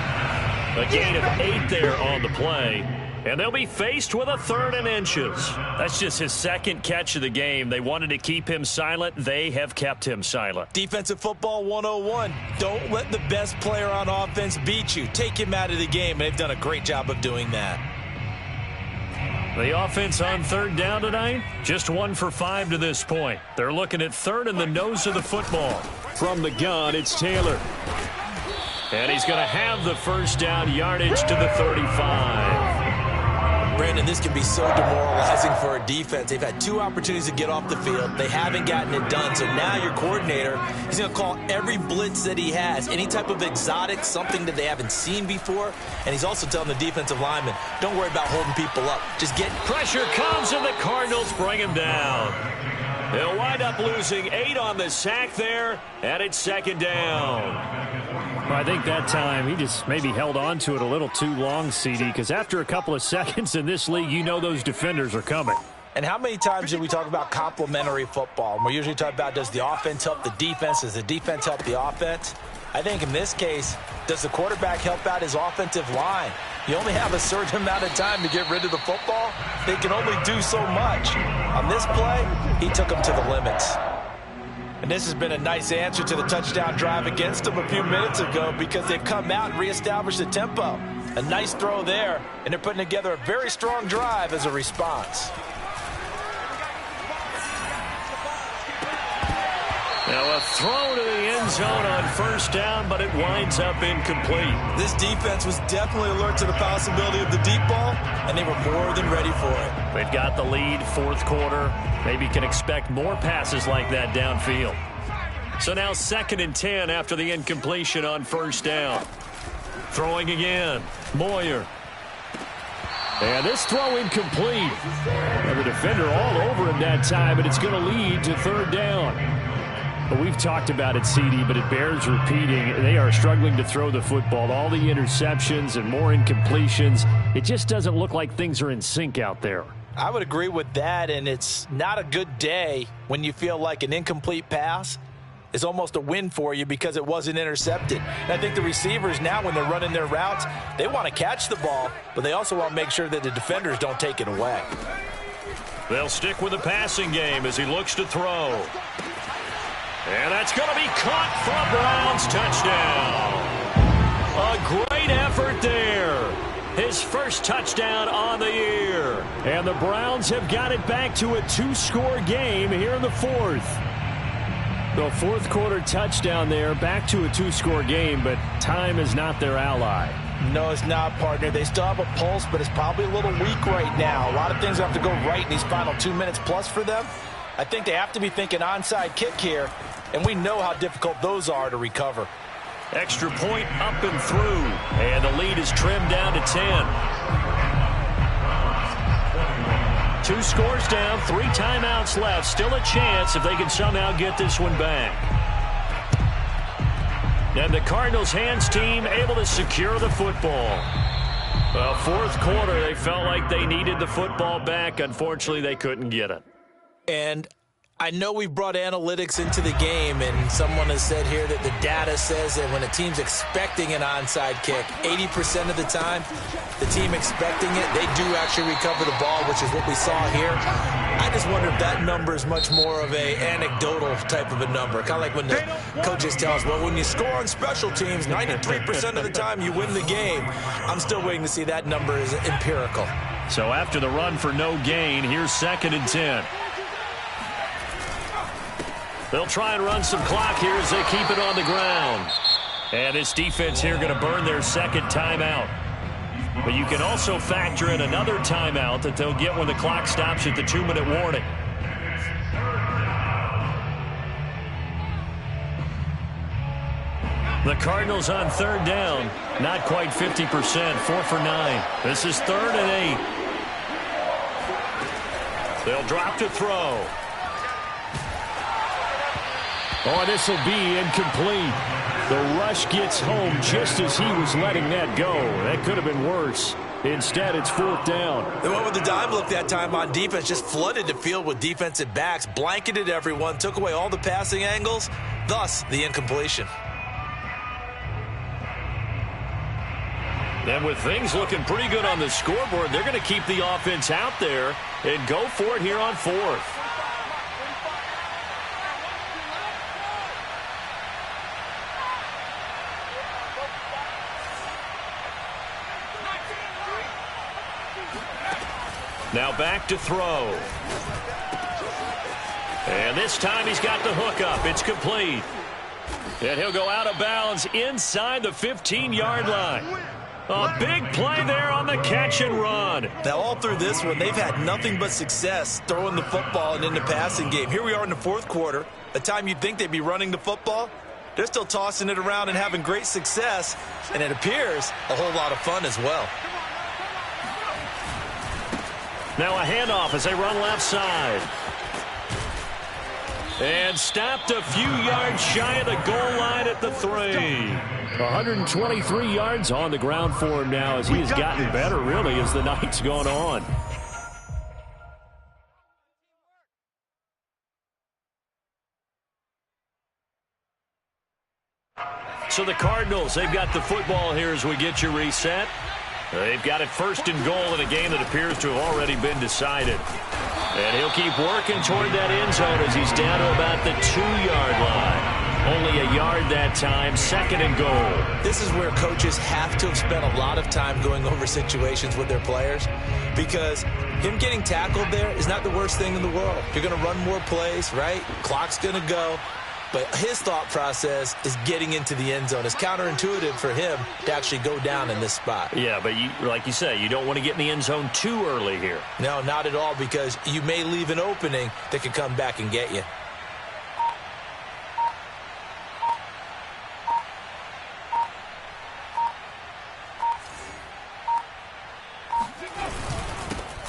A gain of 8 there on the play. And they'll be faced with a 3rd and inches. That's just his 2nd catch of the game. They wanted to keep him silent. They have kept him silent. Defensive football 101. Don't let the best player on offense beat you. Take him out of the game, and they've done a great job of doing that. The offense on 3rd down tonight, just 1 for 5 to this point. They're looking at 3rd and the nose of the football. From the gun, it's Taylor. And he's going to have the 1st down, yardage to the 35. Brandon, this can be so demoralizing for a defense. They've had 2 opportunities to get off the field. They haven't gotten it done. So now your coordinator, he's going to call every blitz that he has, any type of exotic, something that they haven't seen before. And he's also telling the defensive linemen, don't worry about holding people up. Just get... Pressure comes, and the Cardinals bring him down. They'll wind up losing 8 on the sack there, and it's 2nd down. Well, I think that time he just maybe held on to it a little too long, CD, because after a couple of seconds in this league, you know those defenders are coming. And how many times do we talk about complementary football? We're usually talking about, does the offense help the defense? Does the defense help the offense? I think in this case, does the quarterback help out his offensive line? You only have a certain amount of time to get rid of the football. They can only do so much. On this play, he took them to the limits. And this has been a nice answer to the touchdown drive against them a few minutes ago because they've come out and reestablished the tempo. A nice throw there, and they're putting together a very strong drive as a response. Now a throw to the end zone on 1st down, but it winds up incomplete. This defense was definitely alert to the possibility of the deep ball, and they were more than ready for it. They've got the lead, 4th quarter. Maybe can expect more passes like that downfield. So now 2nd and 10 after the incompletion on 1st down. Throwing again, Moyer. And this throw incomplete. And the defender all over him that time, but it's going to lead to 3rd down. But we've talked about it, CD, but it bears repeating. They are struggling to throw the football. All the interceptions and more incompletions. It just doesn't look like things are in sync out there. I would agree with that, and it's not a good day when you feel like an incomplete pass is almost a win for you because it wasn't intercepted. And I think the receivers now, when they're running their routes, they want to catch the ball, but they also want to make sure that the defenders don't take it away. They'll stick with the passing game as he looks to throw. And that's going to be caught for a Browns touchdown. A great effort there. His first touchdown on the year. And the Browns have got it back to a 2-score game here in the 4th. The 4th quarter touchdown there, back to a 2-score game, but time is not their ally. No, it's not, partner. They still have a pulse, but it's probably a little weak right now. A lot of things have to go right in these final 2 minutes plus for them. I think they have to be thinking onside kick here, and we know how difficult those are to recover. Extra point up and through, and the lead is trimmed down to 10. 2 scores down, 3 timeouts left. Still a chance if they can somehow get this one back. And the Cardinals' hands team able to secure the football. Well, 4th quarter, they felt like they needed the football back. Unfortunately, they couldn't get it. And I know we brought analytics into the game, and someone has said here that the data says that when a team's expecting an onside kick, 80% of the time, the team expecting it, they do actually recover the ball, which is what we saw here. I just wonder if that number is much more of a anecdotal type of a number. Kind of like when the coaches tell us, well, when you score on special teams, 93% of the time you win the game. I'm still waiting to see that number is empirical. So after the run for no gain, here's 2nd and 10. They'll try and run some clock here as they keep it on the ground. And this defense here going to burn their 2nd timeout. But you can also factor in another timeout that they'll get when the clock stops at the 2-minute warning. The Cardinals on 3rd down. Not quite 50%, 4 for 9. This is 3rd and 8. They'll drop to throw. Oh, this will be incomplete. The rush gets home just as he was letting that go. That could have been worse. Instead, it's 4th down. They went with the dime look that time on defense, just flooded the field with defensive backs, blanketed everyone, took away all the passing angles, thus the incompletion. And with things looking pretty good on the scoreboard, they're going to keep the offense out there and go for it here on 4th. Now back to throw. And this time he's got the hook up. It's complete. And he'll go out of bounds inside the 15-yard line. A big play there on the catch and run. Now, all through this one, they've had nothing but success throwing the football and in the passing game. Here we are in the fourth quarter. The time you'd think they'd be running the football, they're still tossing it around and having great success, and it appears a whole lot of fun as well. Now a handoff as they run left side. And stopped a few yards shy of the goal line at the 3. 123 yards on the ground for him now as he has gotten better, really, as the night's gone on. So the Cardinals, they've got the football here as we get you reset. They've got it 1st and goal in a game that appears to have already been decided. And he'll keep working toward that end zone as he's down to about the 2-yard line. Only a yard that time, 2nd and goal. This is where coaches have to have spent a lot of time going over situations with their players, because him getting tackled there is not the worst thing in the world. You're going to run more plays, right? Clock's going to go. But his thought process is getting into the end zone. It's counterintuitive for him to actually go down in this spot. Yeah, but like you say, you don't want to get in the end zone too early here. No, not at all, because you may leave an opening that could come back and get you.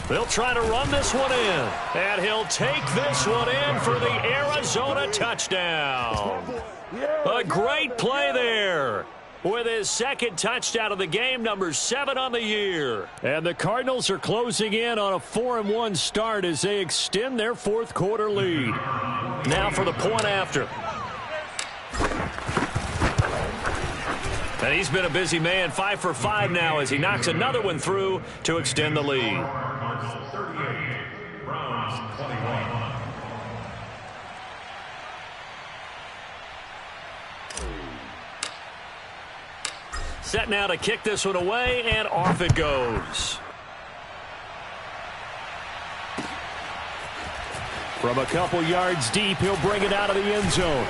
They'll try to run this one in. And he'll take this one in for the Arizona touchdown. A great play there. With his 2nd touchdown of the game, number 7 on the year. And the Cardinals are closing in on a 4-1 start as they extend their 4th quarter lead. Now for the point after. And he's been a busy man, 5 for 5 now as he knocks another one through to extend the lead. Set now to kick this one away, and off it goes. From a couple yards deep, he'll bring it out of the end zone.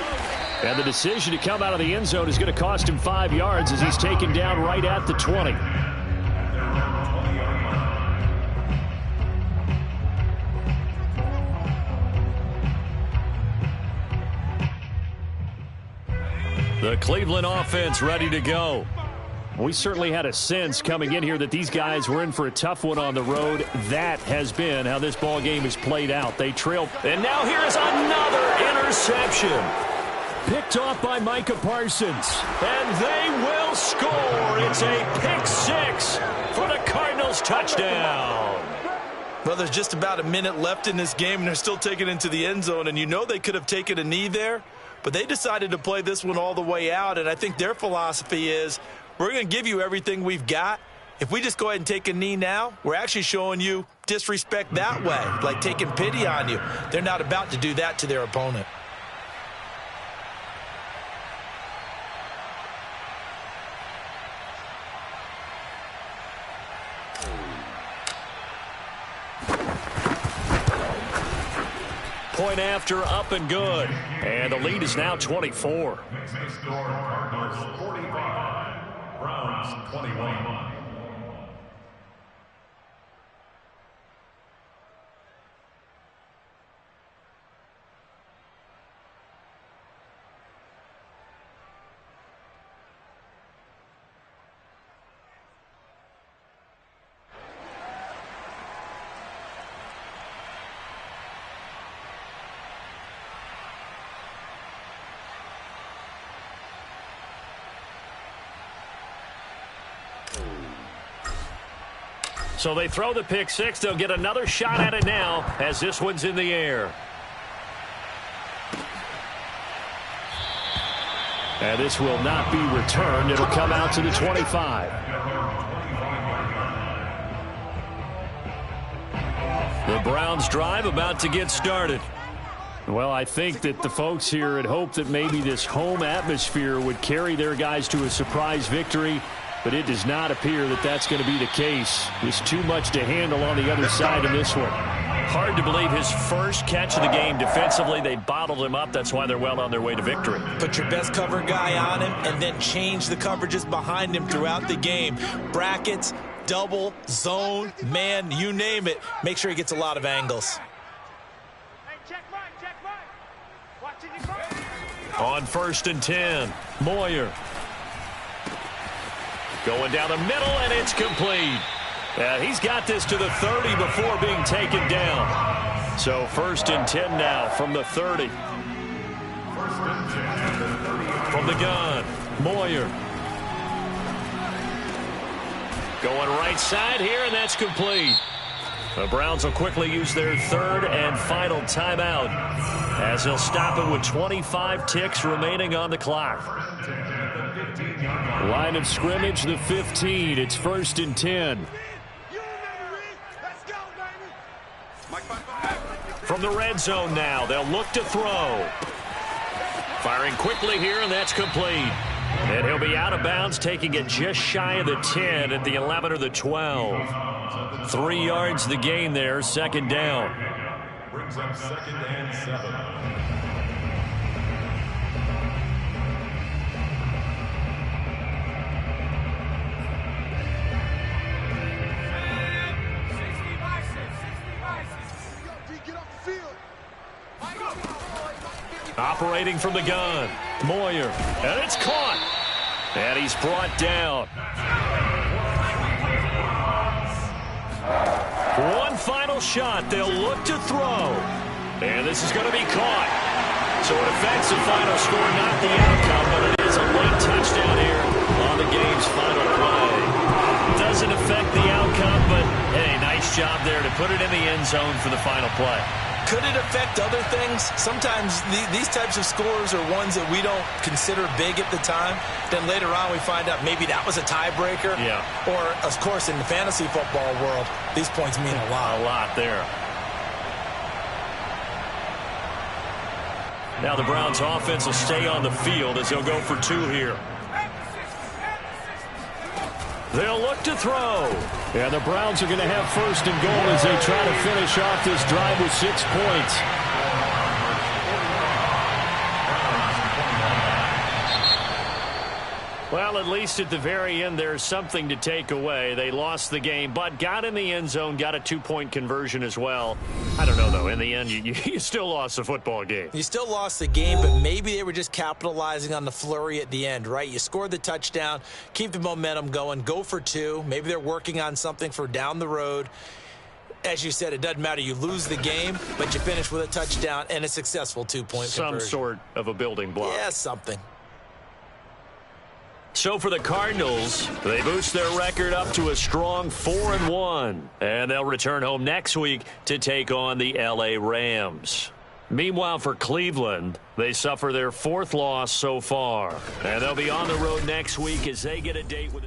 And the decision to come out of the end zone is going to cost him 5 yards as he's taken down right at the 20. The Cleveland offense ready to go. We certainly had a sense coming in here that these guys were in for a tough one on the road. That has been how this ball game has played out. They trail. And now here's another interception. Picked off by Micah Parsons. And they will score. It's a pick-6 for the Cardinals touchdown. Well, there's just about a minute left in this game, and they're still taking it into the end zone. And you know they could have taken a knee there, but they decided to play this one all the way out. And I think their philosophy is, we're going to give you everything we've got. If we just go ahead and take a knee now, we're actually showing you disrespect that way, like taking pity on you. They're not about to do that to their opponent. Point after, up and good. And the lead is now 24. Next score, Cardinals 45, Browns 21. So they throw the pick-6. They'll get another shot at it now as this one's in the air. And this will not be returned. It'll come out to the 25. The Browns drive about to get started. Well, I think that the folks here had hoped that maybe this home atmosphere would carry their guys to a surprise victory, but it does not appear that that's going to be the case. There's too much to handle on the other side of this one. Hard to believe his first catch of the game defensively. They bottled him up. That's why they're well on their way to victory. Put your best cover guy on him and then change the coverages behind him throughout the game. Brackets, double, zone, man, you name it. Make sure he gets a lot of angles. Hey, check right. Watching you front. On 1st and 10, Moyer. Going down the middle, and it's complete. He's got this to the 30 before being taken down. So 1st and 10 now from the 30. From the gun, Moyer. Going right side here, and that's complete. The Browns will quickly use their 3rd and final timeout as they'll stop it with 25 ticks remaining on the clock. Line of scrimmage, the 15. It's 1st and 10. From the red zone now, they'll look to throw. Firing quickly here, and that's complete. And he'll be out of bounds, taking it just shy of the 10 at the 11 or the 12. 3 yards the gain there, 2nd down. Brings up 2nd and 7. Operating from the gun, Moyer, and it's caught. And he's brought down. One final shot. They'll look to throw. And this is going to be caught. So it affects the final score, not the outcome, but it is a late touchdown here on the game's final play. Doesn't affect the outcome, but hey, nice job there to put it in the end zone for the final play. Could it affect other things? Sometimes these types of scores are ones that we don't consider big at the time. Then later on we find out maybe that was a tiebreaker. Yeah. Or, of course, in the fantasy football world, these points mean a lot. A lot there. Now the Browns offense will stay on the field as they'll go for 2 here. They'll look to throw. Yeah, the Browns are going to have 1st and goal as they try to finish off this drive with 6 points. Well, at least at the very end, there's something to take away. They lost the game, but got in the end zone, got a 2-point conversion as well. I don't know, though. In the end, you still lost the football game. You still lost the game, but maybe they were just capitalizing on the flurry at the end, right? You scored the touchdown, keep the momentum going, go for 2. Maybe they're working on something for down the road. As you said, it doesn't matter. You lose the game, but you finish with a touchdown and a successful 2-point conversion. Some sort of a building block. Yeah, something. So for the Cardinals, they boost their record up to a strong 4-1. And they'll return home next week to take on the L.A. Rams. Meanwhile, for Cleveland, they suffer their 4th loss so far. And they'll be on the road next week as they get a date with...